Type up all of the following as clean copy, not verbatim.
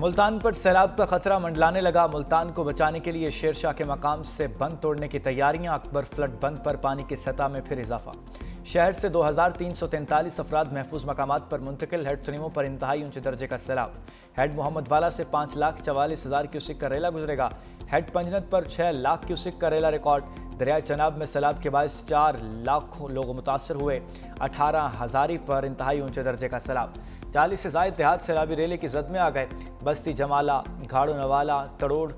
मुल्तान पर सैलाब का खतरा मंडलाने लगा। मुल्तान को बचाने के लिए शेरशाह के मकाम से बंद तोड़ने की तैयारियां। अकबर फ्लड बंद पर पानी की सतह में फिर इजाफा। शहर से 2343 अफराद महफूज मकामात पर मुंतकिल। हेड तनीमों पर इंतहाई ऊंचे दर्जे का सैलाब। हेड मोहम्मद वाला से 5,44,000 क्यूसिक का रेला गुजरेगा। हेड पंजनत पर 6 लाख क्यूसिक का रेला रिकॉर्ड। दरियाए चनाब में सैलाब के बायस 4 लाख लोग मुतासर हुए। 18 हज़ारी पर इंतहाई ऊंचे दर्जे का सैलाब। 40 से ज़ायद देहात सैलाबी रेले की जद में आ गए। बस्ती जमाला, घाड़ो नवाला, तड़ोड़,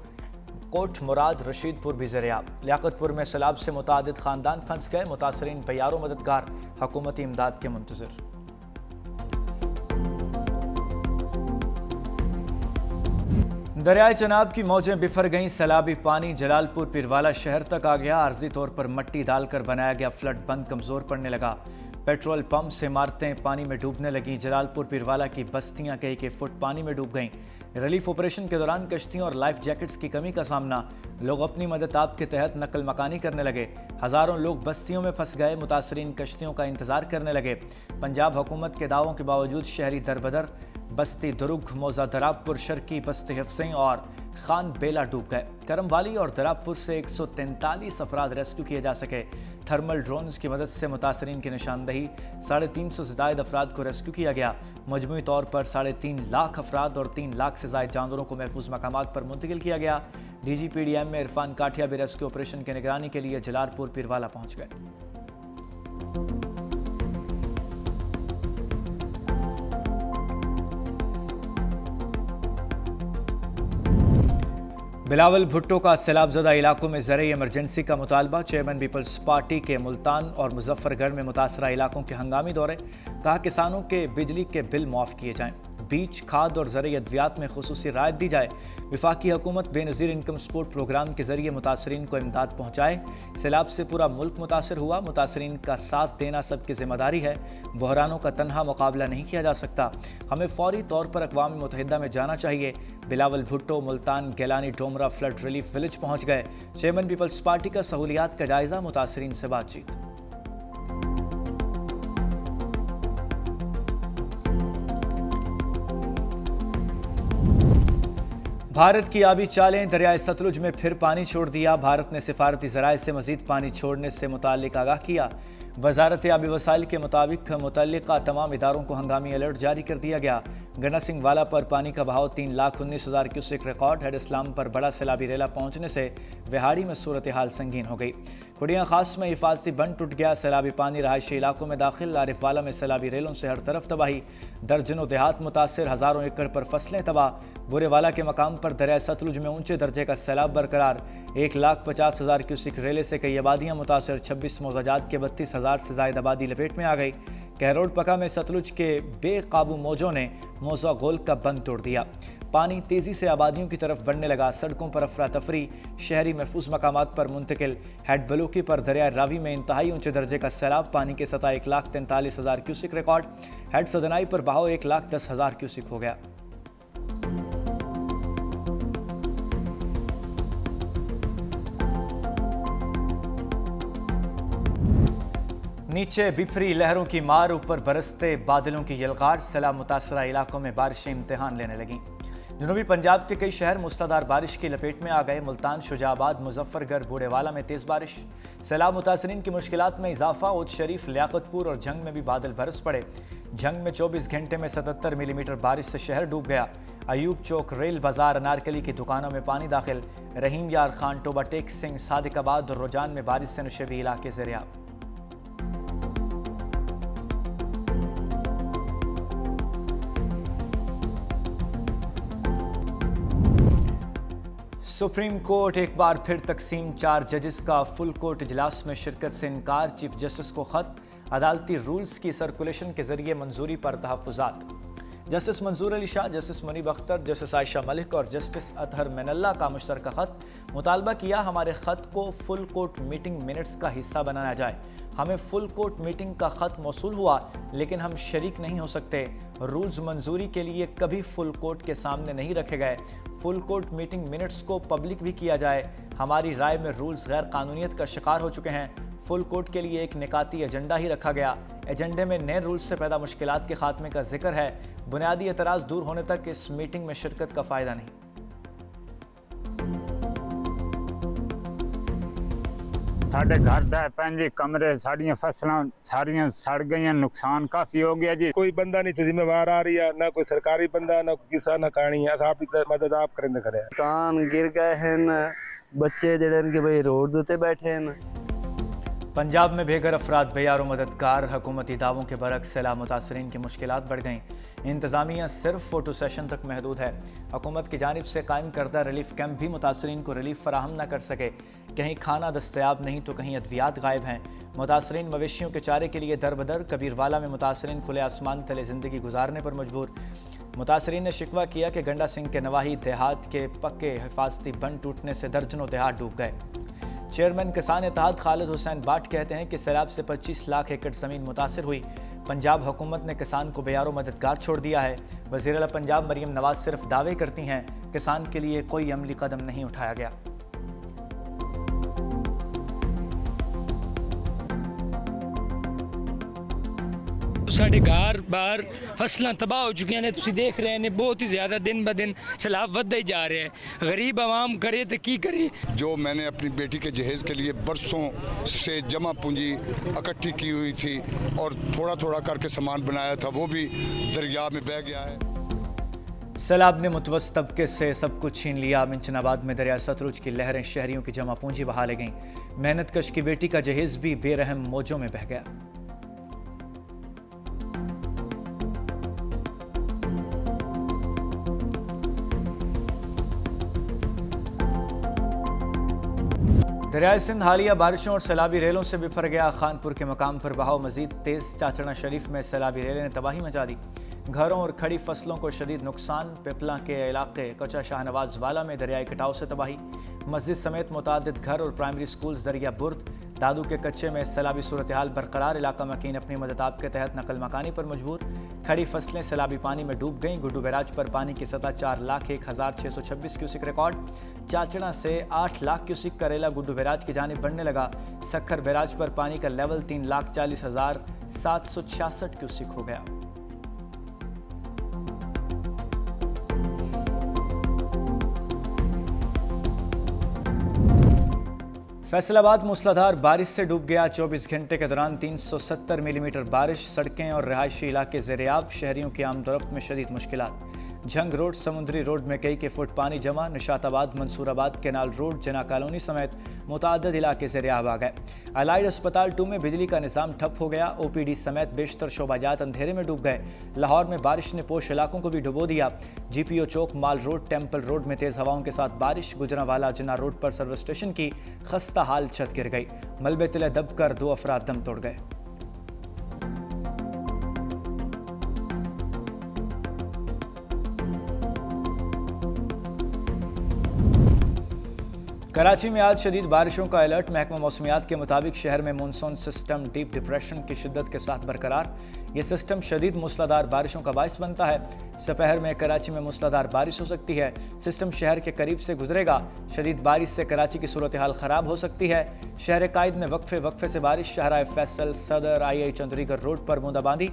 कोट मुराद, रशीदपुर भी ज़रियाब। लियाकतपुर में सैलाब से मुतादिद खानदान फंस गए। मुतासरीन बयारों मददगार हुकूमती इमदाद के मुंतज़िर। दरियाए चनाब की मौजें बिफर गईं। सैलाबी पानी जलालपुर पीरवाला शहर तक आ गया। आर्जी तौर पर मट्टी डालकर बनाया गया फ्लड बंद कमज़ोर पड़ने लगा। पेट्रोल पंप से इमारतें पानी में डूबने लगी। जलालपुर पीरवाला की बस्तियां कई फुट पानी में डूब गईं। रिलीफ ऑपरेशन के दौरान कश्तियों और लाइफ जैकेट्स की कमी का सामना। लोग अपनी मदद आप के तहत नकल मकानी करने लगे। हज़ारों लोग बस्तियों में फंस गए। मुतासरीन कश्तियों का इंतजार करने लगे। पंजाब हुकूमत के दावों के बावजूद शहरी दरबदर। बस्ती दुरुग, मौजा दराबपुर, शर्की, बस्ती हिफ्सिंग और खान बेला डूब गए। करमवाली और दराबपुर से 143 अफराद रेस्क्यू किए जा सके। थर्मल ड्रोन्स की मदद से मुतासरीन की निशानदही। 350 से ज़ायद अफराद को रेस्क्यू किया गया। मजमूई तौर पर 3.5 लाख अफराद और 3 लाख से ज़ायद जानवरों को महफूज मकामात पर मुंतकिल किया गया। DGPDM में इरफान काठिया भी रेस्क्यू ऑपरेशन की निगरानी के लिए जलालपुर पीरवाला पहुँच गए। बिलावल भुट्टो का सैलाबज़दा इलाकों में ज़रूरी इमरजेंसी का मुतालबा। चेयरमैन पीपल्स पार्टी के मुल्तान और मुजफ्फरगढ़ में मुतासरा इलाकों के हंगामी दौरे। कहा किसानों के बिजली के बिल माफ़ किए जाएं। बीज, खाद और ज़रूरी अद्वियात में खुसूसी रायत दी जाए। वफाकी हुकूमत बेनज़ीर इनकम सपोर्ट प्रोग्राम के ज़रिए मुतासरीन को इमदाद पहुँचाए। सैलाब से पूरा मुल्क मुतासर हुआ। मुतासरीन का साथ देना सबकी जिम्मेदारी है। बहरानों का तनहा मुकाबला नहीं किया जा सकता। हमें फौरी तौर पर अक़वाम मुत्तहिदा में जाना चाहिए। बिलावल भुट्टो, मुल्तान, गेलानी, डोमरा फ्लड रिलीफ विलेज पहुँच गए। चेयरमैन पीपल्स पार्टी का सहूलियात का जायज़ा। मुतासरीन से बातचीत। भारत की आबी चालें। दरियाए सतलुज में फिर पानी छोड़ दिया। भारत ने सिफारती ज़राए से मज़ीद पानी छोड़ने से मुताल्लिक़ आगाह किया। वज़ारत आबी वसाइल के मुताबिक मुतल्लिक़ा तमाम इदारों को हंगामी अलर्ट जारी कर दिया गया। गन्ना सिंह वाला पर पानी का बहाव 3,19,000 क्यूसेक रिकॉर्ड। हेड इस्लाम पर बड़ा सैलाबी रेला पहुंचने से विहाड़ी में सूरत हाल संगीन हो गई। कुड़ियाँ खास में हिफाजती बंद टूट गया। सैलाबी पानी रहायशी इलाकों में दाखिल। आरिफ वाला में सैलाबी रेलों से हर तरफ तबाही। दर्जनों देहात मुतासर। हज़ारों एकड़ पर फसलें तबाह। बुरे वाला के मकाम पर दरिया सतलुज में ऊंचे दर्जे का सैलाब बरकरार। 1,50,000 क्यूसिक रेले से कई आबादियाँ मुतासर। 26 मौजाजात के 32,000 से ज़ायद आबादी लपेट में आ गई। कहरोड पका में सतलुज के बेकाबू मौजों ने मौजा गोल का बंद तोड़ दिया। पानी तेज़ी से आबादियों की तरफ बढ़ने लगा। सड़कों पर अफरा तफरी। शहरी महफूज मकामात पर मुंतकिल। हेड बलूकी पर दरिया रावी में इंतहाई ऊंचे दर्जे का सैलाब। पानी की सतह 1,43,000 क्यूसिक रिकॉर्ड। हेड सदनाई पर बहाव 1,10,000 क्यूसिक हो गया। नीचे बिफरी लहरों की मार, ऊपर बरसते बादलों की यलगार। सैलाब मुतासरा इलाकों में बारिशें इम्तिहान लेने लगीं। जनूबी पंजाब के कई शहर मूसलाधार बारिश की लपेट में आ गए। मुल्तान, शुजाबाद, मुजफ्फरगढ़, बूढ़ेवाला में तेज़ बारिश। सैलाब मुतासरीन की मुश्किलात में इजाफा। उद शरीफ, लियाकतपुर और जंग में भी बादल बरस पड़े। जंग में 24 घंटे में 77 मिलीमीटर बारिश से शहर डूब गया। अयूब चौक, रेल बाजार, अनारकली की दुकानों में पानी दाखिल। रहीम यार खान, टोबा टेक सिंह, सादिकाबाद और रुजान में बारिश से नशेबी इलाके ज़रियाब। सुप्रीम कोर्ट एक बार फिर तकसीम। 4 जजेस का फुल कोर्ट इजलास में शिरकत से इनकार। चीफ जस्टिस को खत। अदालती रूल्स की सर्कुलेशन के जरिए मंजूरी पर तहफ़्फ़ुज़ात। जस्टिस मंजूर अली शाह, जस्टिस मुनीब अख्तर, जस्टिस आयशा मलिक और जस्टिस अतहर मिनल्ला का मुश्तरका खत। मुतालबा किया हमारे खत को फुल कोर्ट मीटिंग मिनट्स का हिस्सा बनाया जाए। हमें फुल कोर्ट मीटिंग का खत मौसूल हुआ लेकिन हम शरीक नहीं हो सकते। रूल्स मंजूरी के लिए कभी फुल कोर्ट के सामने नहीं रखे गए। फुल कोर्ट मीटिंग मिनट्स को पब्लिक भी किया जाए। हमारी राय में रूल्स गैर कानूनियत का शिकार हो चुके हैं। फुल कोर्ट के लिए एक निकाती एजेंडा ही रखा गया। एजेंडे में नए रूल्स से पैदा मुश्किलात के खात्मे का जिक्र है। बुनियादी एतराज़ दूर होने तक इस मीटिंग में शिरकत का फ़ायदा नहीं। साढ़े घर दा पंजे कमरे साड़ियां फसलां सारियां सड़ गई, नुकसान काफी हो गया जी। कोई बंदा नहीं थे जिम्मेवार आ रही है, ना कोई सरकारी बंदा, ना कोई किसान, ना कहानी है। आप मदद आप करें करे। कान गिर गए हैं, बच्चे जड़े के भाई रोड ते बैठे हैं। पंजाब में बेघर अफराद बेयारो मददगार, हुकूमती दावों के बरक्स सैलाब मुतासरीन की मुश्किलात बढ़ गईं। इंतज़ामिया सिर्फ फ़ोटो सेशन तक महदूद है। हुकूमत की जानिब से कायम करदा रिलीफ कैंप भी मुतासरीन को रिलीफ फराहम न कर सके। कहीं खाना दस्तयाब नहीं तो कहीं अद्वियात गायब हैं। मुतासरीन मवेशियों के चारे के लिए दर बदर। कबीरवाला में मुतासरीन खुले आसमान तले ज़िंदगी गुजारने पर मजबूर। मुतासरीन ने शिकवा किया कि गंडा सिंह के नवाही देहात के पक्के हिफाजती बंद टूटने से दर्जनों देहात डूब गए। चेयरमैन किसान इत्तेहाद खालिद हुसैन बाट कहते हैं कि सैलाब से 25 लाख एकड़ ज़मीन मुतासर हुई। पंजाब हुकूमत ने किसान को बेयारो मददगार छोड़ दिया है। वज़ीर आला पंजाब मरियम नवाज सिर्फ दावे करती हैं, किसान के लिए कोई अमली कदम नहीं उठाया गया। साढ़े घर बार फसलां तबाह हो चुकी ने, तुम देख रहे हैं बहुत ही ज़्यादा दिन ब दिन सैलाब बढ़ते ही जा रहे हैं। गरीब आवाम करे तो की करे। जो मैंने अपनी बेटी के जहेज़ के लिए बरसों से जमा पूंजी इकट्ठी की हुई थी और थोड़ा थोड़ा करके सामान बनाया था, वो भी दरिया में बह गया है। सैलाब ने मुतवस्सित तबके से सब कुछ छीन लिया। मिंचनाबाद में दरिया सतलुज की लहरें शहरियों की जमा पूंजी बहा ले गईं। मेहनत कश की बेटी का जहेज़ भी बेरहम मौजों में बह गया। दरियाए सिंध हालिया बारिशों और सैलाबी रेलों से बिफर गया। खानपुर के मकाम पर बहाव मजीद तेज। चाचड़ा शरीफ में सैलाबी रेलें ने तबाही मचा दी। घरों और खड़ी फसलों को शदीद नुकसान। पिपला के इलाके कचा शाहनवाज वाला में दरियाई कटाव से तबाही। मस्जिद समेत मुतादिद घर और प्राइमरी स्कूल्स दरिया बुर्द। दादू के कच्चे में सैलाबी सूरत हाल बरकरार। इलाका मकीन अपनी मदद आप के तहत नकल मकानी पर मजबूर। खड़ी फसलें सैलाबी पानी में डूब गईं। गुड्डू बैराज पर पानी की सतह 4,01,626 क्यूसिक रिकॉर्ड। चाचड़ा से 8 लाख क्यूसिक का रेला गुड्डू बैराज की जानिब बढ़ने लगा। सखर बैराज पर पानी का लेवल 3,40,766 क्यूसिक हो गया। फैसलाबाद मूसलाधार बारिश से डूब गया। 24 घंटे के दौरान 370 मिलीमीटर बारिश। सड़कें और रहायशी इलाके ज़ेर-ए-आब। शहरियों की आमदोरफ्त में शदीद मुश्किलात। झंग रोड समुद्री रोड में कई के फुट पानी जमा। निशाताबाद मंसूराबाद केनाल रोड जना कॉलोनी समेत मुताद्दिद इलाके ज़ेर-ए-आब आ गए। अलाइड अस्पताल 2 में बिजली का निज़ाम ठप हो गया। OPD समेत बेशतर शोबाजात अंधेरे में डूब गए। लाहौर में बारिश ने पोश इलाकों को भी डुबो दिया। GPO चौक माल रोड टेम्पल रोड में तेज़ हवाओं के साथ बारिश। गुजरांवाला जना रोड पर सर्विस स्टेशन की खस्ता हाल छत गिर गई। मलबे तले दबकर 2 अफराद दम तोड़ गए। कराची में आज शदीद बारिशों का अलर्ट। महकमा मौसमियात के मुताबिक शहर में मानसून सिस्टम डीप डिप्रेशन की शिद्दत के साथ बरकरार। ये सिस्टम शदीद मूसलाधार बारिशों का बाइस बनता है। दोपहर में कराची में मूसलाधार बारिश हो सकती है। सिस्टम शहर के करीब से गुजरेगा। शदीद बारिश से कराची की सूरत हाल ख़राब हो सकती है। शहर कायद में वक्फे से बारिश। शाहराह फैसल, सदर, II चंद्रीगढ़ रोड पर बूंदाबांदी।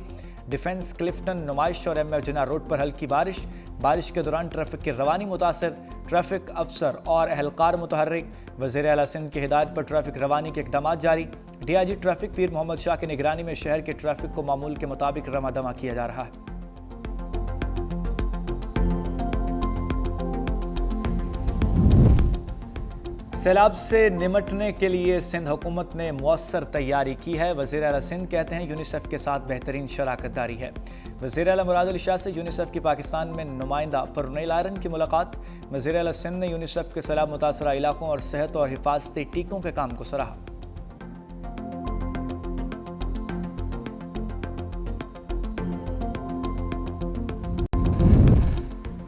डिफेंस, क्लिफ्टन, नुमाइश और MF जिना रोड पर हल्की बारिश। बारिश के दौरान ट्रैफिक की रवानी मुतासर। ट्रैफिक अफसर और अहलकार मुतहर्रिक। वज़ीर आला सिंध की हिदायत पर ट्रैफिक रवानी के इक़दाम जारी। DIG ट्रैफिक पीर मोहम्मद शाह की निगरानी में शहर के ट्रैफिक को मामूल के मुताबिक रमादमा किया जा रहा है। सैलाब से निमटने के लिए सिंध हुकूमत ने मुअस्सर तैयारी की है। वज़ीर आला सिंध कहते हैं यूनिसेफ के साथ बेहतरीन शराकत दारी है। वज़ीर आला मुराद अली शाह से यूनिसेफ की पाकिस्तान में नुमाइंदा परनेल आयरन की मुलाकात। वज़ीर आला सिंध ने यूनिसेफ के सैलाब मुतासरा इलाकों और सेहत और हिफाजती टीकों के काम को सराहा।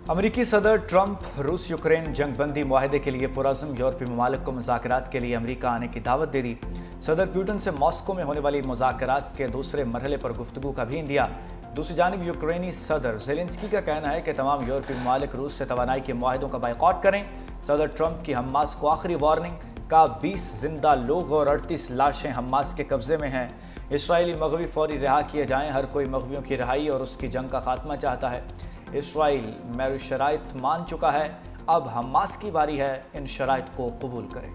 अमरीकी सदर ट्रंप रूस यूक्रेन जंगबंदी मुआहदे के लिए पुरज़्म यूरोपीय ममालिक को मुज़ाकरात के लिए अमरीका आने की दावत दे दी। सदर पुतिन से मॉस्को में होने वाली मुज़ाकरात के दूसरे मरहले पर गुफ्तगू का भी दिया। दूसरी जानिब यूक्रेनी सदर ज़ेलेंस्की का कहना है कि तमाम यूरोपीय ममालिक रूस से तवानाई के मुआहदों का बायकॉट करें। सदर ट्रंप की हमास को आखिरी वार्निंग। का 20 जिंदा लोग और 38 लाशें हमास के कब्जे में हैं। इस्राएली मग़वी फौरी रिहा किए जाएं। हर कोई मग़वियों की रिहाई और उसकी जंग का खात्मा चाहता है। इस्राएल मेरी शराइत मान चुका है, अब हमास की बारी है इन शराइत को कबूल करे।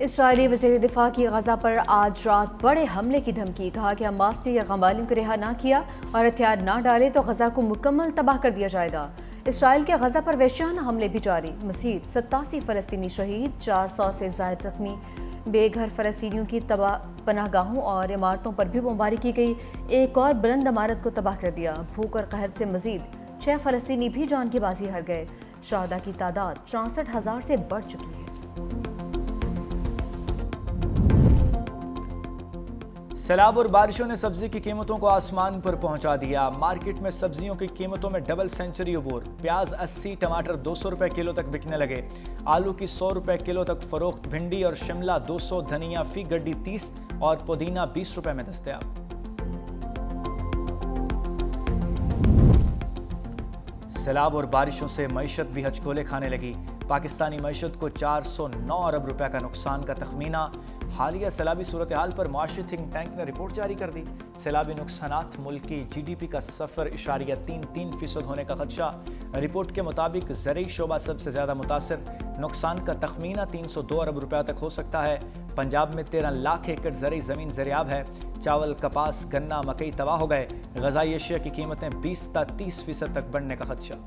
इस्राएली वज़ीर दिफा की गजा पर आज रात बड़े हमले की धमकी। कहा कि हमास ने यरगमालियों को रिहा ना किया और हथियार ना डाले तो गजा को मुकम्मल तबाह कर दिया जाएगा। इसराइल के गजा पर वहशियाना हमले भी जारी। मज़ीद 87 फ़लस्तीनी शहीद, 400 से ज़ायद ज़ख्मी। बेघर फ़लस्तीनियों की पनाहगाहों और इमारतों पर भी बमबारी की गई। एक और बुलंद इमारत को तबाह कर दिया। भूख और कहत से मज़ीद 6 फ़लस्तीनी भी जान की बाजी हार गए। शहादा की तादाद 64,000 से बढ़ चुकी है। सैलाब और बारिशों ने सब्जी की कीमतों को आसमान पर पहुंचा दिया। मार्केट में सब्जियों की कीमतों में डबल सेंचुरी अबूर। प्याज 80, टमाटर 200 रुपए किलो तक बिकने लगे। आलू की 100 रुपए किलो तक फरोख्त। भिंडी और शिमला 200, धनिया फी गड्डी 30 और पुदीना 20 रुपए में दस्तयाब। सैलाब और बारिशों से मईशत भी हचकोले खाने लगी। पाकिस्तानी मईशत को 409 अरब रुपए का नुकसान का तखमीना। हालिया सैलाबी सूरत हाल पर मुआशी थिंक टैंक ने रिपोर्ट जारी कर दी। सैलाबी नुकसानात मुल्क की GDP का 0.33% होने का खदशा। रिपोर्ट के मुताबिक ज़रई शोबा सबसे ज़्यादा मुतासर। नुकसान का तखमीना 302 अरब रुपया तक हो सकता है। पंजाब में 13 लाख एकड़ ज़रई ज़मीन ज़रियाब है। चावल, कपास, गन्ना, मकई तबाह हो गए। ग़ज़ाई अशिया की कीमतें 20 से 30% तक बढ़ने का खदशा।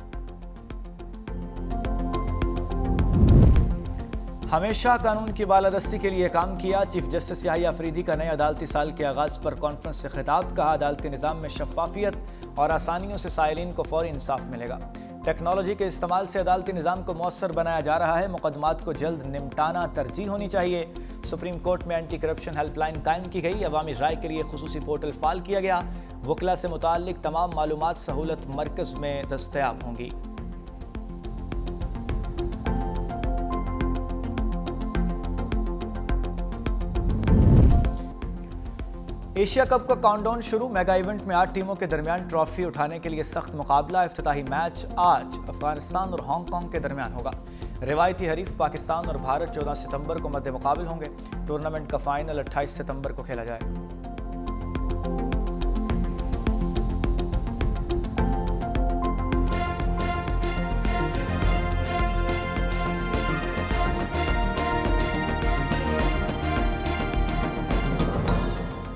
हमेशा कानून की बालादस्ती के लिए काम किया। चीफ जस्टिस याहिया अफरीदी का नए अदालती साल के आगाज़ पर कॉन्फ्रेंस से खिताब। कहा, अदालती निज़ाम में शफाफियत और आसानियों से साइलिन को फौरी इंसाफ मिलेगा। टेक्नोलॉजी के इस्तेमाल से अदालती निज़ाम को मौसर बनाया जा रहा है। मुकदमात को जल्द निपटाना तरजीह होनी चाहिए। सुप्रीम कोर्ट में एंटी करप्शन हेल्पलाइन कायम की गई। अवामी राय के लिए खुसूसी पोर्टल फाल किया गया। वकला से मुताल्लिक तमाम मालूमात सहूलत मरकज़ में दस्तयाब होंगी। एशिया कप का काउंटडाउन शुरू। मेगा इवेंट में 8 टीमों के दरमियान ट्रॉफी उठाने के लिए सख्त मुकाबला। इफ्तिताही मैच आज अफगानिस्तान और हांगकांग के दरमियान होगा। रिवायती हरीफ पाकिस्तान और भारत 14 सितंबर को मद्दे मुकाबिल होंगे। टूर्नामेंट का फाइनल 28 सितंबर को खेला जाएगा।